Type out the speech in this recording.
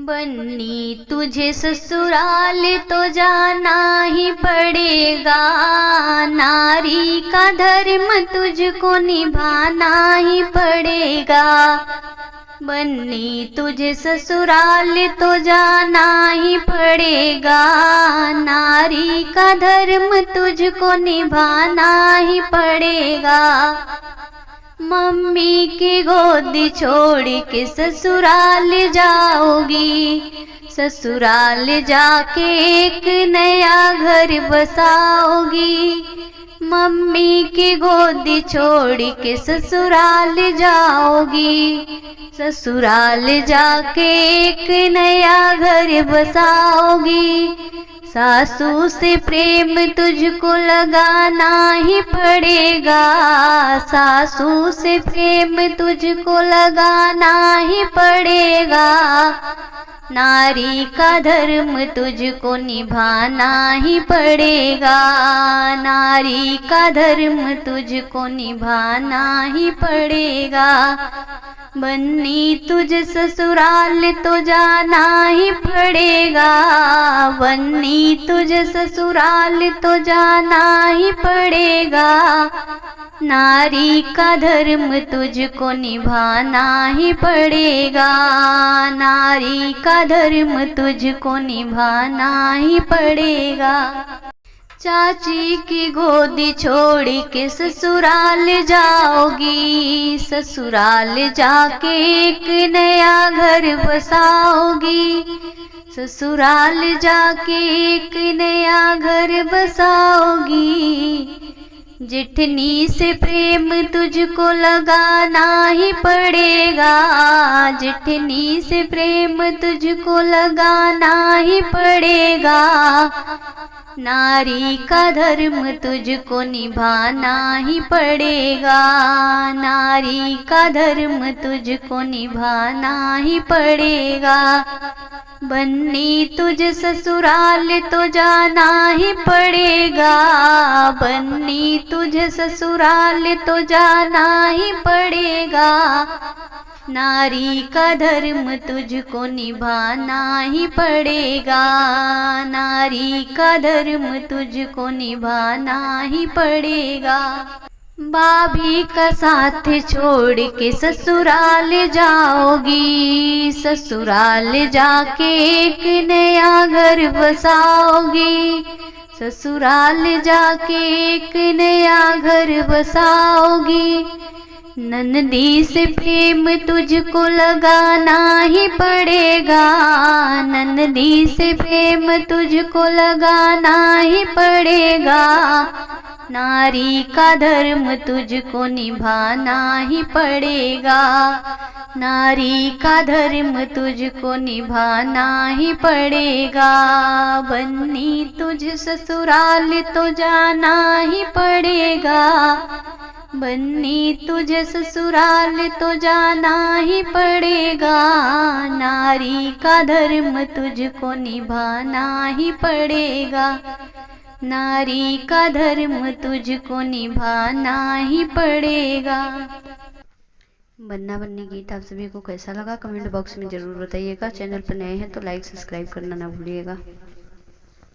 बन्नी तुझे ससुराल तो जाना ही पड़ेगा, नारी का धर्म तुझको निभाना ही पड़ेगा। बन्नी तुझे ससुराल तो जाना ही पड़ेगा, नारी का धर्म तुझको निभाना ही पड़ेगा। मम्मी की गोदी छोड़ के ससुराल जाओगी, ससुराल जाके एक नया घर बसाओगी। मम्मी की गोदी छोड़ के ससुराल जाओगी, ससुराल जाके एक नया घर बसाओगी। सासू से प्रेम तुझको लगाना ही पड़ेगा, सासू से प्रेम तुझको लगाना ही पड़ेगा। नारी का धर्म तुझको निभाना ही पड़ेगा, नारी का धर्म तुझको निभाना ही पड़ेगा। बन्नी तुझे ससुराल तो जाना ही पड़ेगा, बन्नी तुझे ससुराल तो जाना ही पड़ेगा। नारी का धर्म तुझको निभाना ही पड़ेगा, नारी का धर्म तुझको निभाना ही पड़ेगा। चाची की गोदी छोड़ के ससुराल जाओगी, ससुराल जाके एक नया घर बसाओगी, ससुराल जाके एक नया घर बसाओगी। जेठनी से प्रेम तुझको लगाना ही पड़ेगा, जेठनी से प्रेम तुझको लगाना ही पड़ेगा। नारी का धर्म तुझको निभाना ही पड़ेगा, नारी का धर्म तुझको निभाना ही पड़ेगा। बन्नी तुझे ससुराल तो जाना ही पड़ेगा, बन्नी तुझे ससुराल तो जाना ही पड़ेगा। नारी का धर्म तुझको निभाना ही पड़ेगा, नारी का धर्म तुझको निभाना ही पड़ेगा। भाभी का साथ छोड़ के ससुराल जाओगी, ससुराल जाके एक नया घर बसाओगी, ससुराल जाके एक नया घर बसाओगी। नंदी से प्रेम तुझको लगाना ही पड़ेगा, नंदी से प्रेम तुझको लगाना ही पड़ेगा। नारी का धर्म तुझको निभाना ही पड़ेगा, नारी का धर्म तुझको निभाना ही पड़ेगा। बन्नी तुझे ससुराल तो जाना ही पड़ेगा, बन्नी तुझे ससुराल तो जाना ही पड़ेगा। नारी का धर्म तुझको निभाना ही पड़ेगा, नारी का धर्म तुझको निभाना ही पड़ेगा। बन्ना बन्नी गीत आप सभी को कैसा लगा कमेंट बॉक्स में जरूर बताइएगा। चैनल पर नए हैं तो लाइक सब्सक्राइब करना ना भूलिएगा।